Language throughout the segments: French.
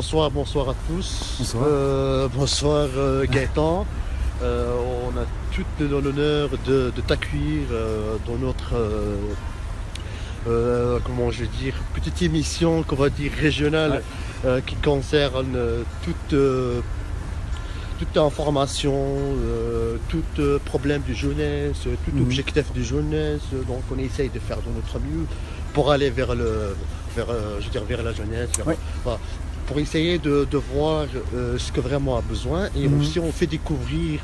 bonsoir à tous. Bonsoir. Bonsoir Gaëtan. On a tout l'honneur de t'accueillir dans notre comment je vais dire, petite émission qu'on va dire régionale, qui concerne toute information, tout problème de jeunesse, tout objectif de jeunesse. Donc on essaye de faire de notre mieux pour aller vers la jeunesse, pour essayer de voir ce que vraiment a besoin. Et aussi on fait découvrir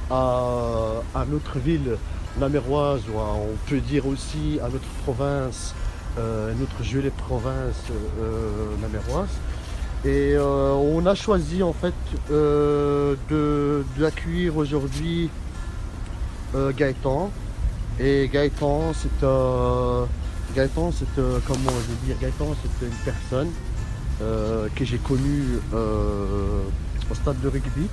à notre ville naméroise, ou on peut dire aussi à notre province, notre jolie province naméroise. Et on a choisi en fait d'accueillir aujourd'hui Gaëtan. Et Gaëtan, c'est comment je vais dire, Gaëtan, c'est une personne que j'ai connue au stade de rugby.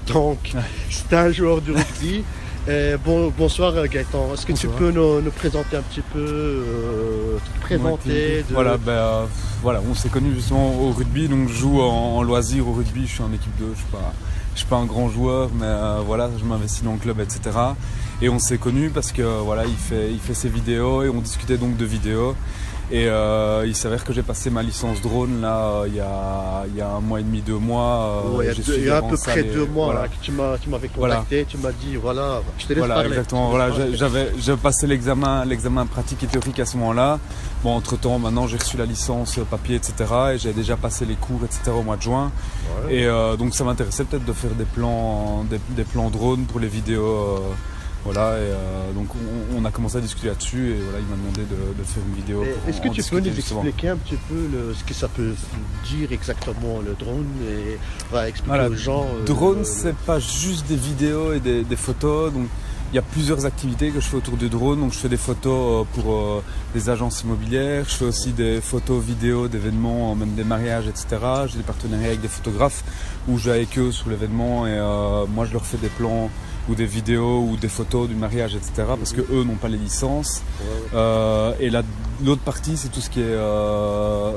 Donc, c'est un joueur de rugby. Bonsoir Gaëtan, est-ce que tu peux nous présenter un petit peu, te présenter Voilà, on s'est connus justement au rugby, donc je joue en loisir au rugby, je suis en équipe 2, je suis pas un grand joueur, mais voilà, je m'investis dans le club, etc. Et on s'est connus parce que voilà, il fait ses vidéos et on discutait donc de vidéos. Et il s'avère que j'ai passé ma licence drone là il y a un mois et demi, 2 mois. Il y a à peu près 2 mois voilà. Que tu m'avais contacté, tu m'as dit voilà, je te laisse parler. Exactement, j'ai passé l'examen pratique et théorique à ce moment-là. Bon, entre temps maintenant j'ai reçu la licence papier, etc. Et j'ai déjà passé les cours, etc. au mois de juin. Ouais. Et donc ça m'intéressait peut-être de faire des plans drone pour les vidéos. Voilà, et donc on a commencé à discuter là-dessus et voilà, il m'a demandé de faire une vidéo. Est-ce que tu peux nous expliquer un petit peu ce que ça peut dire exactement le drone et expliquer aux gens drone, c'est pas juste des vidéos et des photos, donc il y a plusieurs activités que je fais autour du drone. Donc je fais des photos pour des agences immobilières, je fais aussi des photos vidéos d'événements, même des mariages, etc. J'ai des partenariats avec des photographes où je vais avec eux sur l'événement et moi je leur fais des plans ou des vidéos ou des photos du mariage, etc. parce que eux n'ont pas les licences. Et l'autre partie, c'est tout ce qui est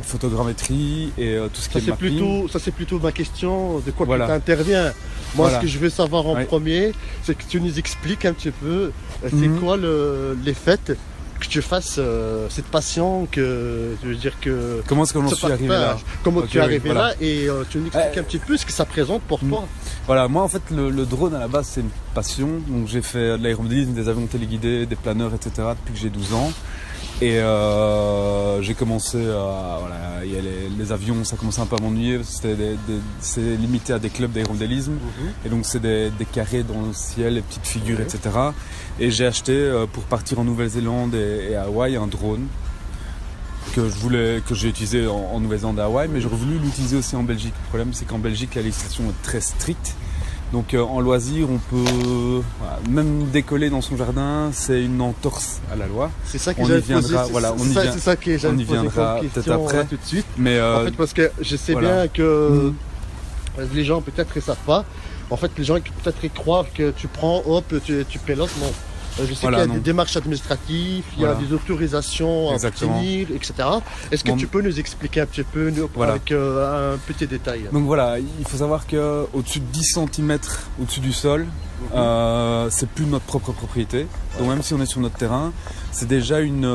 photogrammétrie et tout ce qui est mapping. Ça c'est plutôt ma question, de quoi tu interviens. Moi, ce que je veux savoir en premier, c'est que tu nous expliques un petit peu, c'est quoi les faits que tu fasses cette passion, que je veux dire que comment est-ce que j'en suis arrivé là, comment tu es arrivé là, et tu nous expliques un petit peu ce que ça présente pour toi. Voilà, moi en fait le drone à la base c'est une passion, donc j'ai fait de l'aéromodélisme, des avions téléguidés, des planeurs, etc. depuis que j'ai 12 ans. Et j'ai commencé il y a les avions, ça commençait un peu à m'ennuyer, c'est limité à des clubs d'aéromodélisme, et donc c'est des carrés dans le ciel, les petites figures, etc. Et j'ai acheté pour partir en Nouvelle-Zélande et à Hawaï un drone que j'ai utilisé en Nouvelle-Zélande et à Hawaï, mais j'aurais voulu l'utiliser aussi en Belgique. Le problème c'est qu'en Belgique la législation est très stricte. Donc en loisir, on peut même décoller dans son jardin, c'est une entorse à la loi. C'est ça que j'allais poser. C'est ça que j'allais poser comme question après. Tout de suite. Mais en fait, parce que je sais bien que les gens peut-être ne savent pas. En fait, les gens peut-être croient que tu prends, tu pilotes. Non. Je sais qu'il y a des démarches administratives, il y a des autorisations à obtenir, etc. Est-ce que tu peux nous expliquer un petit peu avec un petit détail? Donc voilà, il faut savoir qu'au-dessus de 10 cm au-dessus du sol, c'est plus notre propre propriété. Donc même si on est sur notre terrain, c'est déjà une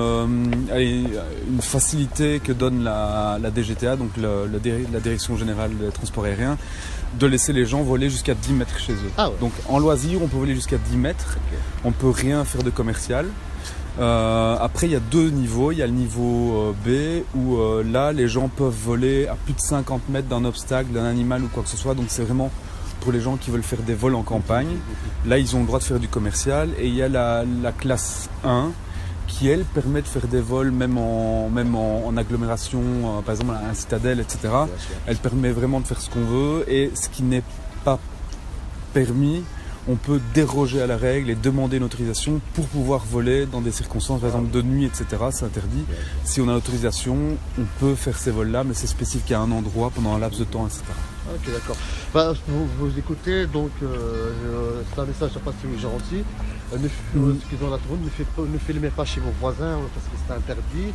facilité que donne la DGTA, donc la Direction Générale des Transports Aériens, de laisser les gens voler jusqu'à 10 mètres chez eux. Donc en loisir, on peut voler jusqu'à 10 mètres, on ne peut rien faire de commercial. Après, il y a 2 niveaux. Il y a le niveau B où là, les gens peuvent voler à plus de 50 mètres d'un obstacle, d'un animal ou quoi que ce soit. Donc c'est vraiment pour les gens qui veulent faire des vols en campagne. Là, ils ont le droit de faire du commercial. Et il y a la classe 1 qui, elle, permet de faire des vols même en agglomération, par exemple à un citadelle, etc. Elle permet vraiment de faire ce qu'on veut. Et ce qui n'est pas permis, on peut déroger à la règle et demander une autorisation pour pouvoir voler dans des circonstances, par exemple de nuit, etc. C'est interdit. Si on a l'autorisation, on peut faire ces vols-là, mais c'est spécifique à un endroit pendant un laps de temps, etc. Ok, d'accord. Vous écoutez, donc c'est un message à passer aux gens aussi. Ce qu'ils ont la drone, ne filmez pas chez vos voisins parce que c'est interdit.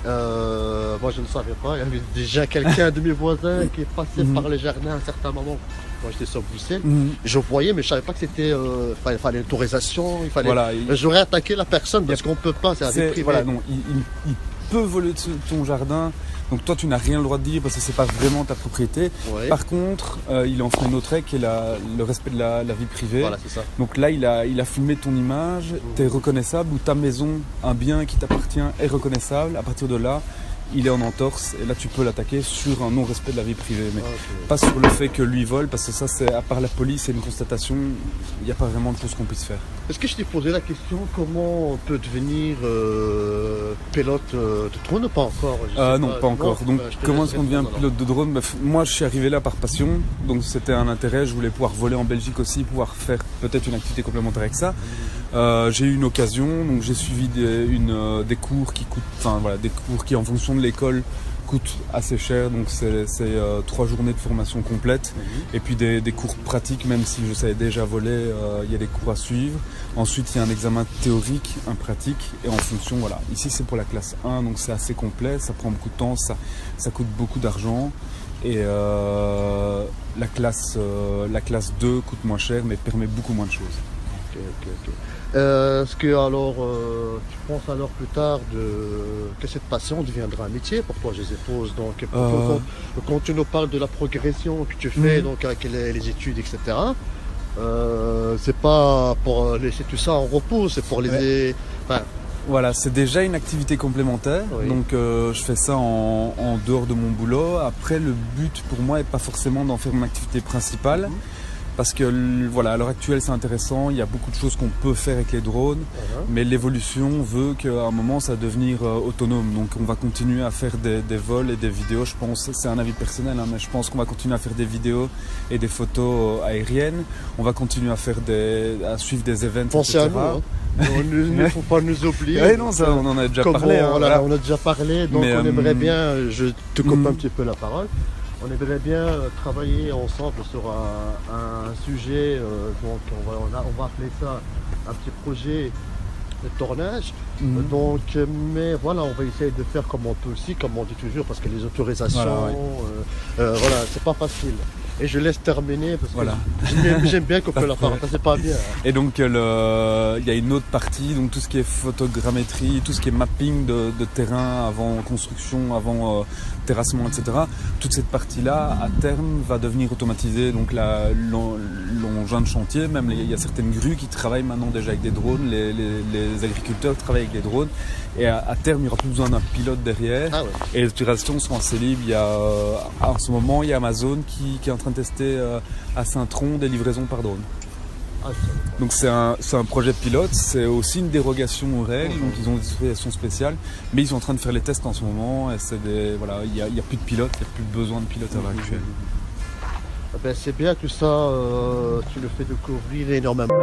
Moi, je ne savais pas. Il y avait déjà quelqu'un de mes voisins qui est passé par les jardins à un certain moment. Moi, j'étais sur Bruxelles. Je voyais, mais je savais pas que c'était. Il fallait une autorisation. Il fallait. Voilà, J'aurais attaqué la personne parce qu'on peut pas. C'est la vie privée. Voilà, non, il peut voler ton jardin. Donc toi, tu n'as rien le droit de dire parce que c'est pas vraiment ta propriété. Ouais. Par contre, il en fait une autre règle qui est le respect de la vie privée. Voilà, c'est ça. Donc là, il a filmé ton image, tu es reconnaissable, ou ta maison, un bien qui t'appartient est reconnaissable. À partir de là, il est en entorse et là tu peux l'attaquer sur un non-respect de la vie privée, mais pas sur le fait que lui vole, parce que ça, c'est à part la police, c'est une constatation, il n'y a pas vraiment de choses qu'on puisse faire. Est-ce que je t'ai posé la question comment on peut devenir pilote de drone ou pas encore? Non, pas encore. Donc comment est-ce qu'on devient pilote de drone? Moi, je suis arrivé là par passion, donc c'était un intérêt, je voulais pouvoir voler en Belgique aussi, pouvoir faire peut-être une activité complémentaire avec ça. J'ai eu une occasion, donc j'ai suivi des cours qui coûtent, enfin voilà, des cours qui en fonction de l'école coûtent assez cher, donc c'est 3 journées de formation complète, et puis des cours pratiques, même si je savais déjà voler, il y a des cours à suivre. Ensuite il y a un examen théorique, un pratique, et en fonction, voilà, ici c'est pour la classe 1, donc c'est assez complet, ça prend beaucoup de temps, ça coûte beaucoup d'argent, et la classe 2 coûte moins cher, mais permet beaucoup moins de choses. Ok. Est-ce que alors tu penses alors plus tard que cette passion deviendra un métier pour toi, je suppose? Donc quand tu nous parles de la progression que tu fais donc avec les études, etc. C'est pas pour laisser tout ça en repos, c'est pour les. Enfin, voilà, c'est déjà une activité complémentaire, donc je fais ça en dehors de mon boulot. Après, le but pour moi n'est pas forcément d'en faire mon activité principale. Parce que voilà, à l'heure actuelle c'est intéressant, il y a beaucoup de choses qu'on peut faire avec les drones, mais l'évolution veut qu'à un moment ça va devenir autonome. Donc on va continuer à faire des vols et des vidéos, je pense, c'est un avis personnel, mais je pense qu'on va continuer à faire des vidéos et des photos aériennes. On va continuer à suivre des événements, pensez etc. à nous, il ne faut pas nous oublier. Oui, non, ça, on en a déjà parlé. Voilà. On a déjà parlé, donc mais, on aimerait bien, je te coupe un petit peu la parole. On aimerait bien travailler ensemble sur un sujet, donc on va appeler ça un petit projet de tournage. Donc, mais voilà, on va essayer de faire comme on peut aussi, comme on dit toujours, parce que les autorisations, voilà, c'est pas facile. Et je laisse terminer parce que j'aime bien couper la parole, c'est pas bien. Et donc il y a une autre partie, donc tout ce qui est photogrammétrie, tout ce qui est mapping de terrain avant construction, avant terrassement, etc. Toute cette partie-là, à terme, va devenir automatisée. Donc l'engin de chantier, même il y a certaines grues qui travaillent maintenant déjà avec des drones, les agriculteurs travaillent avec des drones. Et à terme, il n'y aura plus besoin d'un pilote derrière. Et les autorisations seront assez libres. En ce moment, il y a Amazon qui est en train de tester à Saint-Tron des livraisons par drone. Donc c'est un projet pilote, c'est aussi une dérogation aux règles, donc ils ont des autorisations spéciales, mais ils sont en train de faire les tests en ce moment, et il n'y a plus de pilotes, il n'y a plus besoin de pilotes à l'heure actuelle. C'est bien tout ça, tu le fais découvrir énormément.